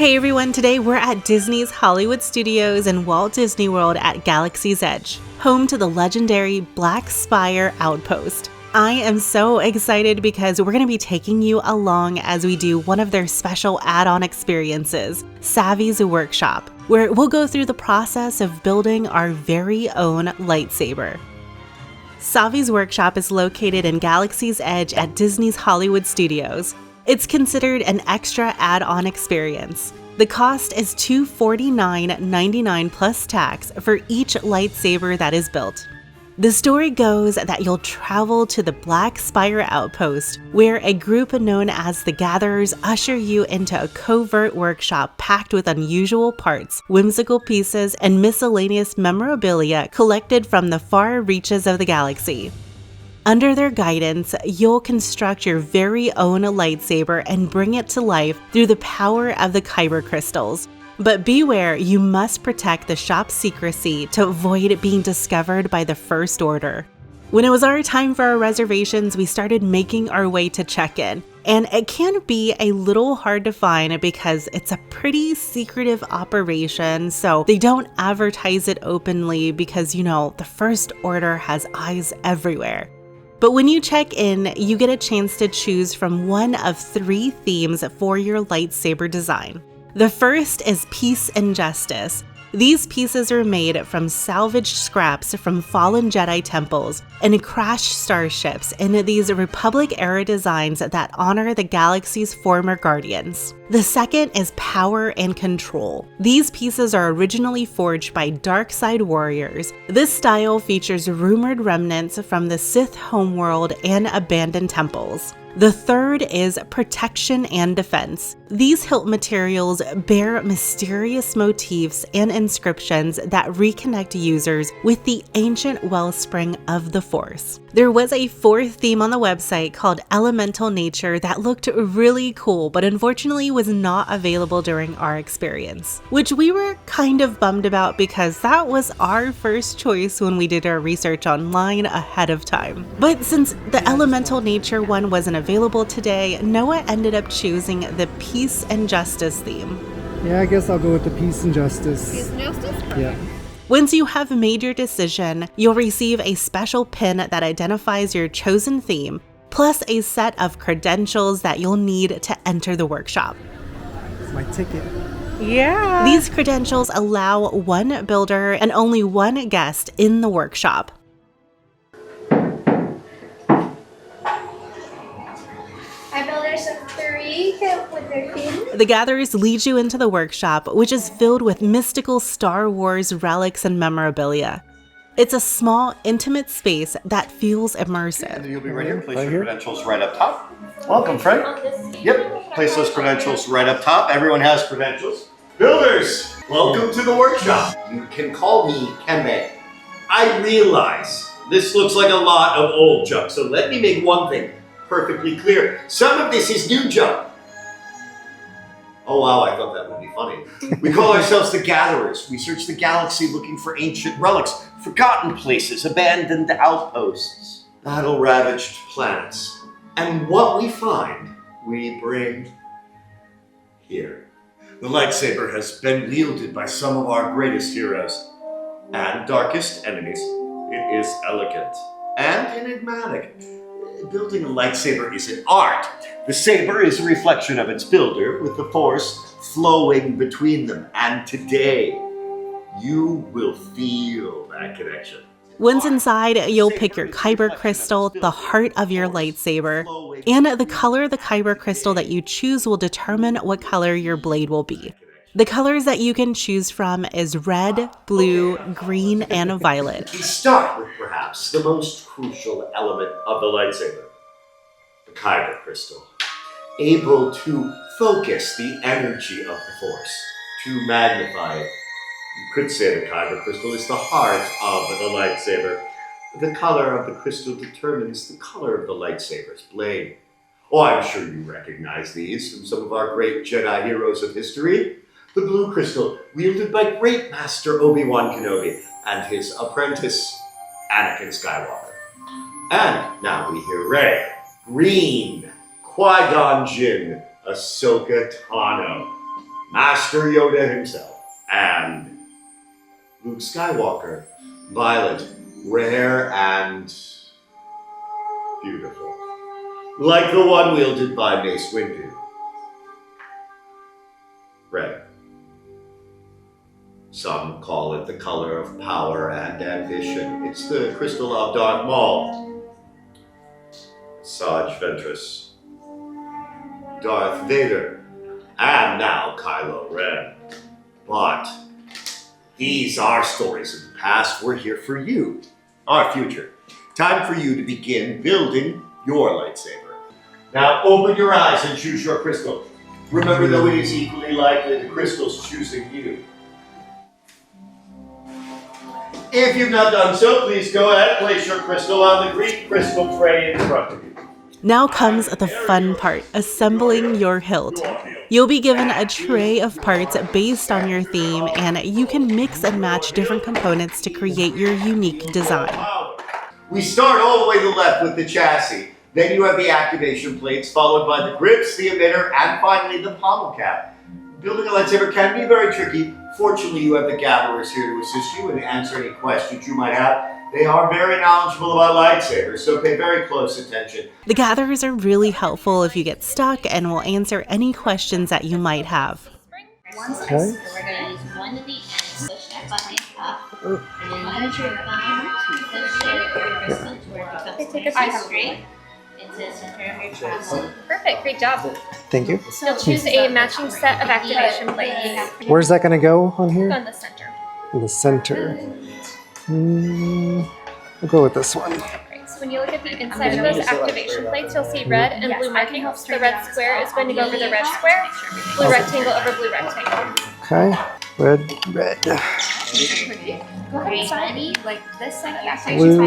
Hey everyone, today we're at Disney's Hollywood Studios in Walt Disney World at Galaxy's Edge, home to the legendary Black Spire Outpost. I am so excited because we're going to be taking you along as we do one of their special add-on experiences, Savi's Workshop, where we'll go through the process of building our very own lightsaber. Savi's Workshop is located in Galaxy's Edge at Disney's Hollywood Studios. It's considered an extra add-on experience. The cost is $249.99 plus tax for each lightsaber that is built. The story goes that you'll travel to the Black Spire Outpost, where a group known as the Gatherers usher you into a covert workshop packed with unusual parts, whimsical pieces, and miscellaneous memorabilia collected from the far reaches of the galaxy. Under their guidance, you'll construct your very own lightsaber and bring it to life through the power of the Kyber crystals. But beware, you must protect the shop's secrecy to avoid being discovered by the First Order. When it was our time for our reservations, we started making our way to check-in. And it can be a little hard to find because it's a pretty secretive operation, so they don't advertise it openly because, the First Order has eyes everywhere. But when you check in, you get a chance to choose from one of 3 themes for your lightsaber design. The first is Peace and Justice. These pieces are made from salvaged scraps from fallen Jedi temples and crashed starships in these Republic-era designs that honor the galaxy's former guardians. The second is Power and Control. These pieces are originally forged by dark side warriors. This style features rumored remnants from the Sith homeworld and abandoned temples. The third is Protection and Defense. These hilt materials bear mysterious motifs and inscriptions that reconnect users with the ancient wellspring of the Force. There was a 4th theme on the website called Elemental Nature that looked really cool, but unfortunately was not available during our experience, which we were kind of bummed about because that was our first choice when we did our research online ahead of time. But since the Elemental Nature one wasn't available today, Noah ended up choosing the Peace and Justice theme. Yeah, I guess I'll go with the Peace and Justice. Peace and Justice? Yeah. Once you have made your decision, you'll receive a special pin that identifies your chosen theme, plus a set of credentials that you'll need to enter the workshop. It's my ticket. Yeah! These credentials allow one builder and only one guest in the workshop. Hi, builders of 3 with their pins. The Gatherers lead you into the workshop, which is filled with mystical Star Wars relics and memorabilia. It's a small, intimate space that feels immersive. And you'll be right here. Place your credentials right up top. Welcome, Frank. Yep. Place those credentials right up top. Everyone has credentials. Builders, welcome to the workshop. You can call me Keme. I realize this looks like a lot of old junk, so let me make one thing perfectly clear. Some of this is new junk. Oh wow, I thought that would be funny. We call ourselves the Gatherers. We search the galaxy looking for ancient relics, forgotten places, abandoned outposts, battle-ravaged planets. And what we find, we bring here. The lightsaber has been wielded by some of our greatest heroes and darkest enemies. It is elegant and enigmatic. Building a lightsaber is an art. The saber is a reflection of its builder, with the Force flowing between them. And today, you will feel that connection. Once inside, you'll pick your Kyber crystal, the heart of your lightsaber, and the color of the Kyber crystal that you choose will determine what color your blade will be. The colors that you can choose from is red, blue, green, and violet. We start with perhaps the most crucial element of the lightsaber, the Kyber crystal, able to focus the energy of the Force, to magnify it. You could say the Kyber crystal is the heart of the lightsaber. The color of the crystal determines the color of the lightsaber's blade. Oh, I'm sure you recognize these from some of our great Jedi heroes of history. The blue crystal, wielded by great master Obi-Wan Kenobi and his apprentice, Anakin Skywalker. And now we hear red, green, Qui-Gon Jinn, Ahsoka Tano. Master Yoda himself, and Luke Skywalker. Violet, rare and beautiful. Like the one wielded by Mace Windu. Red. Some call it the color of power and ambition. It's the crystal of Darth Maul. Saj Ventress. Darth Vader. And now Kylo Ren. But these are stories of the past. We're here for you, our future. Time for you to begin building your lightsaber. Now open your eyes and choose your crystal. Remember, though, it is equally likely the crystal's choosing you. If you've not done so, please go ahead, place your crystal on the green crystal tray in front of you. Now comes the fun part, assembling your hilt. You'll be given a tray of parts based on your theme, and you can mix and match different components to create your unique design. We start all the way to the left with the chassis. Then you have the activation plates, followed by the grips, the emitter, and finally the pommel cap. Building a lightsaber can be very tricky. Fortunately, you have the gatherers here to assist you and answer any questions you might have. They are very knowledgeable about lightsabers, so pay very close attention. The gatherers are really helpful if you get stuck and will answer any questions that you might have. Okay. So we're going to use one of the ends, push that button up, and then use your thumb to push your crystal toward the eye straight into the center of your chassis. Perfect, great job. Thank you. You'll choose a matching set of activation plates. Where's that going to go on here? On the center. In the center. I'll go with this one. Great. So when you look at the inside of those activation plates, you'll see red and blue markings. The red square is going to go over the red square, blue rectangle over blue rectangle. Okay. Red, red. Great, honey. Like this side, Blue.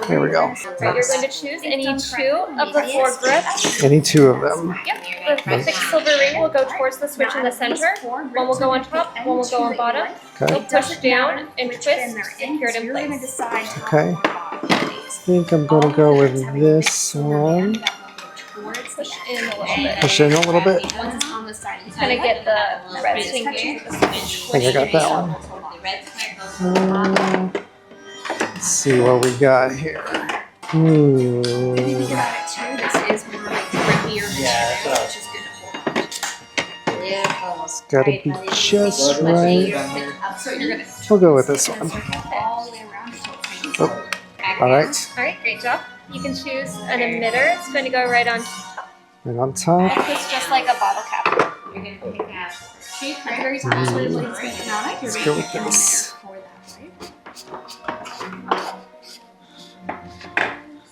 There we go. Right, you're going to choose any two of the four grips. Any two of them. Yep. The thick silver ring will go towards the switch in the center. One will go on top, one will go on bottom. Okay. You'll push down and twist, secured in place. Okay. I think I'm going to go with this one. Push in a little bit. Push in a little bit. Kind of get the red to engage with the switch. I think I got that one. Let's see what we got here. It's gotta be just right. We'll go with this one. Oh, all right. All right, great job. You can choose an emitter. It's going to go right on top. Right on top. It's just like a bottle cap. You're going to pick out two Let's go with this.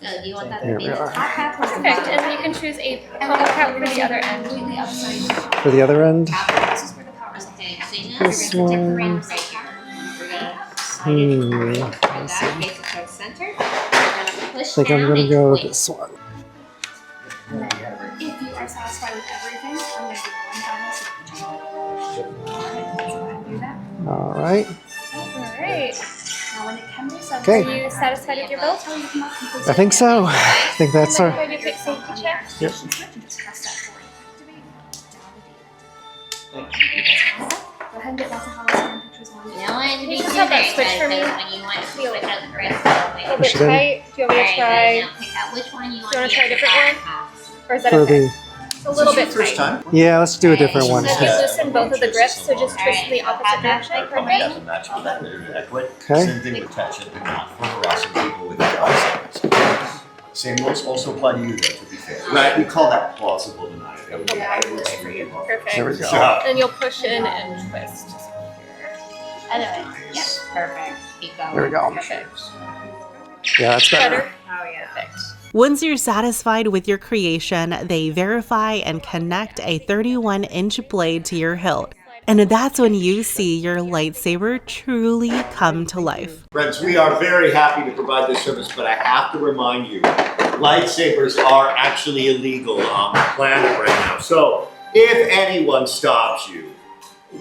So do you want that There to be we the are. top half or the Perfect. bottom? And then you can choose a pommel cap for the other end. For the other end. Okay, so you know This you're going to one. right here. We're going to slide it through that, face it towards center. We're going to push I think down I'm gonna and go with twist. this one. If you are satisfied with everything, I'm going to do one final signature. All right. All right. Now when it comes to Are Okay. you satisfied with your build? I think so. I think that's our. Ready to quick safety check? Yep. Just press that forward. Activate. Down the Go ahead and get lots of hollow pictures on You don't want it to be Can you too just have that very switch tight, for me? because when you want to switch out the crystal, A little bit Push it in. tight. Do you want me to try? Now pick out which one you want Do you want to try a to different one? Or is that For okay? the. It's a little bit First tight. time? Yeah, let's do a different one. So if you loosen both of the grips, so just twist in the opposite direction. Perfect. Doesn't match with that. Okay. Same thing with tension, but not for harassing people with lightsabers. Same rules also apply to you, though, to be fair. Right, we call that plausible deniability. Perfect. There we go. So, Then you'll push in and twist. Other way. Yep, perfect. Keep going. There we go. Perfect. Yeah, that's better. Better? Oh yeah. Perfect. Once you're satisfied with your creation, they verify and connect a 31-inch blade to your hilt. And that's when you see your lightsaber truly come to life. friends, we are very happy to provide this service, but I have to remind you, lightsabers are actually illegal on the planet right now. So, if anyone stops you,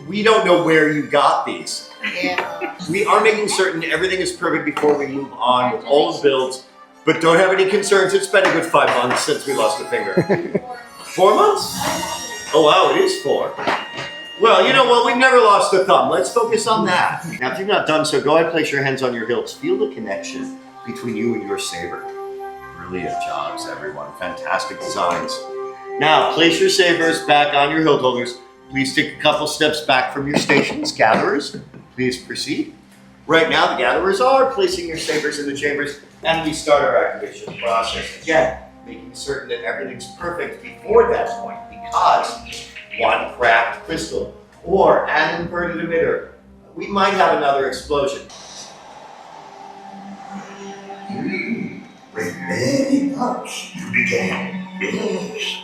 we don't know where you got these. Yeah. We are making certain everything is perfect before we move on with all the builds, but don't have any concerns. It's been a good 5 months since we lost a finger. 4 months? Oh wow, it is 4. Well, you know what? We've never lost a thumb. Let's focus on that. Now, if you've not done so, go ahead and place your hands on your hilts. Feel the connection between you and your saber. Brilliant jobs, everyone. Fantastic designs. Now, place your sabers back on your hilt holders. Please take a couple steps back from your stations. Gatherers, please proceed. Right now, the gatherers are placing your sabers in the chambers, and we start our activation process. Again, making certain that everything's perfect before that point, because one cracked crystal or an inverted emitter, we might have another explosion. With many parts to begin. Yes.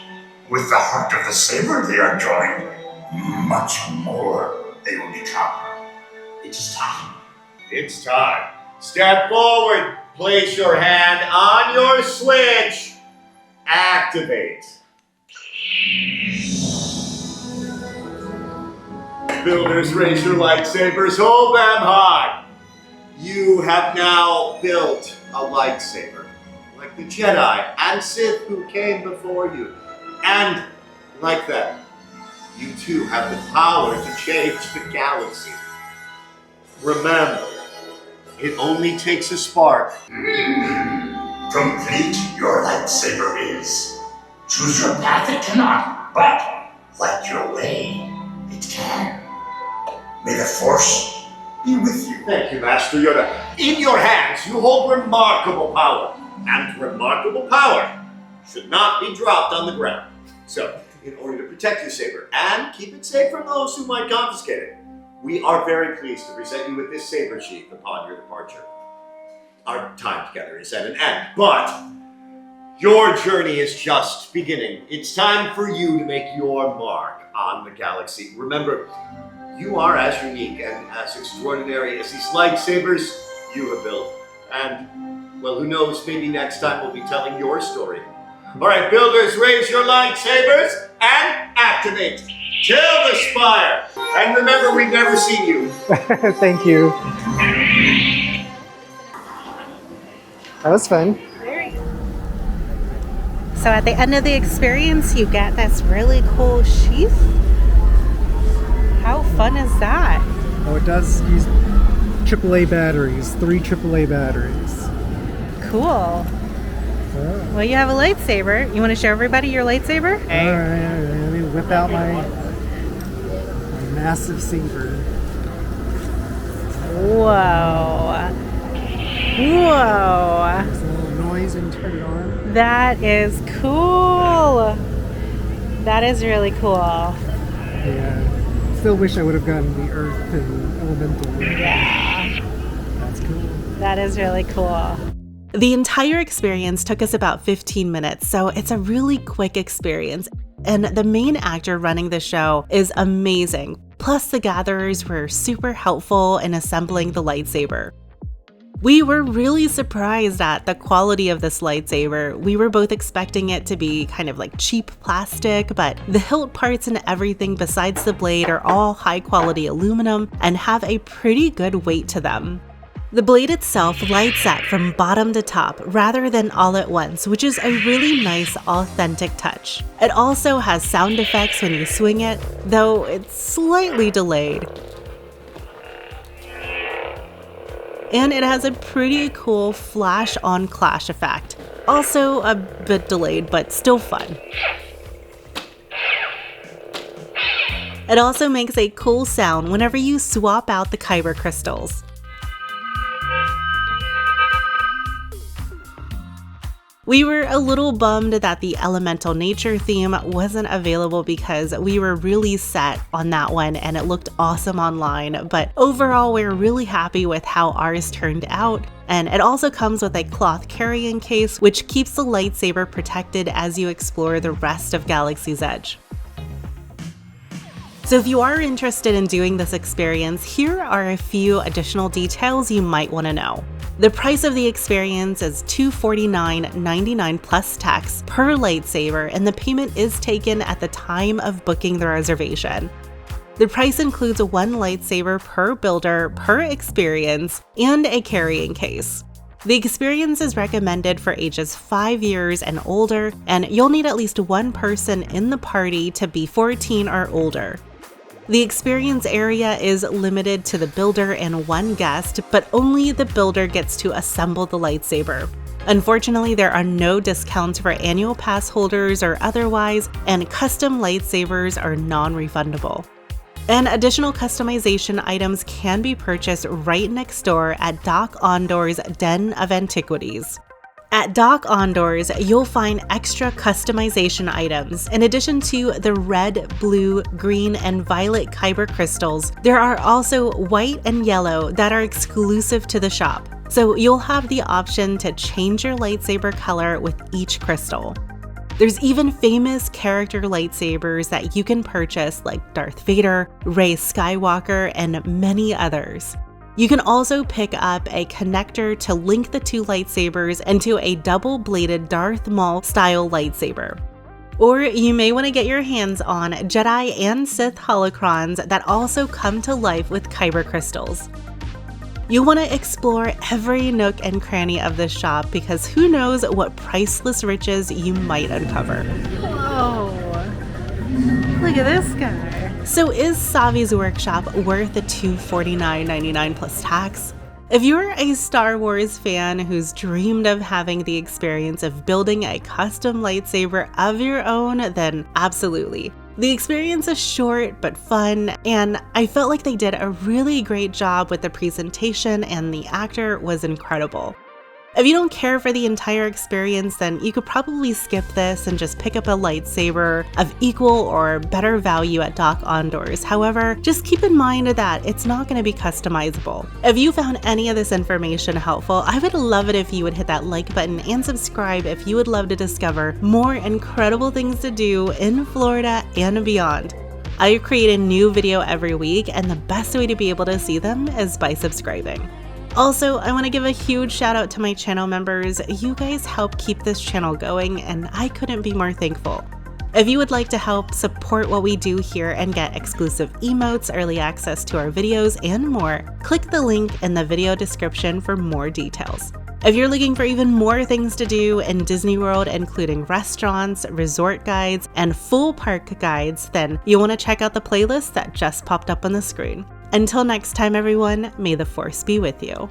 With the heart of the saber they are joined, much more they will become. It is time. It's time. Step forward. Place your hand on your switch. Activate. Builders, raise your lightsabers. Hold them high. You have now built a lightsaber, like the Jedi and Sith who came before you. And like them, you too have the power to change the galaxy. Remember, it only takes a spark. Complete your lightsaber is. Choose your path it cannot, but light your way it can. May the Force be with you. Thank you, Master Yoda. In your hands, you hold remarkable power. And remarkable power should not be dropped on the ground. So, in order to protect your saber and keep it safe from those who might confiscate it, we are very pleased to present you with this saber sheath upon your departure. Our time together is at an end, but your journey is just beginning. It's time for you to make your mark on the galaxy. Remember, you are as unique and as extraordinary as these lightsabers you have built. And, well, who knows, maybe next time we'll be telling your story. All right, builders, raise your lightsabers and activate. Till the spire. And remember, we've never seen you. Thank you. That was fun. So at the end of the experience, you get this really cool sheath. How fun is that? Oh, it does use AAA batteries, 3 AAA batteries. Cool. Oh. Well, you have a lightsaber. You want to show everybody your lightsaber? All right, let me whip out my massive saber. Whoa. Whoa. There's a little noise and turn it on. That is cool. That is really cool. Yeah. Still wish I would have gotten the earth and elemental. Yeah. That's cool. That is really cool. The entire experience took us about 15 minutes, so it's a really quick experience. And the main actor running the show is amazing. Plus, the gatherers were super helpful in assembling the lightsaber. We were really surprised at the quality of this lightsaber. We were both expecting it to be kind of like cheap plastic, but the hilt parts and everything besides the blade are all high quality aluminum and have a pretty good weight to them. The blade itself lights up from bottom to top rather than all at once, which is a really nice authentic touch. It also has sound effects when you swing it, though it's slightly delayed. And it has a pretty cool flash on clash effect. Also a bit delayed, but still fun. It also makes a cool sound whenever you swap out the Kyber crystals. We were a little bummed that the elemental nature theme wasn't available because we were really set on that one and it looked awesome online, but overall we're really happy with how ours turned out, and it also comes with a cloth carrying case which keeps the lightsaber protected as you explore the rest of Galaxy's Edge. So if you are interested in doing this experience, here are a few additional details you might want to know. The price of the experience is $249.99 plus tax per lightsaber, and the payment is taken at the time of booking the reservation. The price includes 1 lightsaber per builder per experience and a carrying case. The experience is recommended for ages 5 years and older, and you'll need at least one person in the party to be 14 or older. The experience area is limited to the builder and one guest, but only the builder gets to assemble the lightsaber. Unfortunately, there are no discounts for annual pass holders or otherwise, and custom lightsabers are non-refundable. And additional customization items can be purchased right next door at Dok-Ondar's Den of Antiquities. At Dok-Andars, you'll find extra customization items. In addition to the red, blue, green, and violet Kyber crystals, there are also white and yellow that are exclusive to the shop. So you'll have the option to change your lightsaber color with each crystal. There's even famous character lightsabers that you can purchase like Darth Vader, Rey Skywalker, and many others. You can also pick up a connector to link the two lightsabers into a double-bladed Darth Maul style lightsaber. Or you may want to get your hands on Jedi and Sith holocrons that also come to life with Kyber crystals. You'll want to explore every nook and cranny of this shop because who knows what priceless riches you might uncover. Whoa. Look at this guy. So is Savi's Workshop worth the $249.99 plus tax? If you're a Star Wars fan who's dreamed of having the experience of building a custom lightsaber of your own, then absolutely. The experience is short but fun, and I felt like they did a really great job with the presentation and the actor was incredible. If you don't care for the entire experience, then you could probably skip this and just pick up a lightsaber of equal or better value at Dok-Ondars. However, just keep in mind that it's not going to be customizable. If you found any of this information helpful, I would love it if you would hit that like button and subscribe if you would love to discover more incredible things to do in Florida and beyond. I create a new video every week, and the best way to be able to see them is by subscribing. Also, I want to give a huge shout out to my channel members. You guys help keep this channel going, and I couldn't be more thankful. If you would like to help support what we do here and get exclusive emotes, early access to our videos, and more, click the link in the video description for more details. If you're looking for even more things to do in Disney World, including restaurants, resort guides, and full park guides, then you'll want to check out the playlist that just popped up on the screen. Until next time, everyone, may the Force be with you.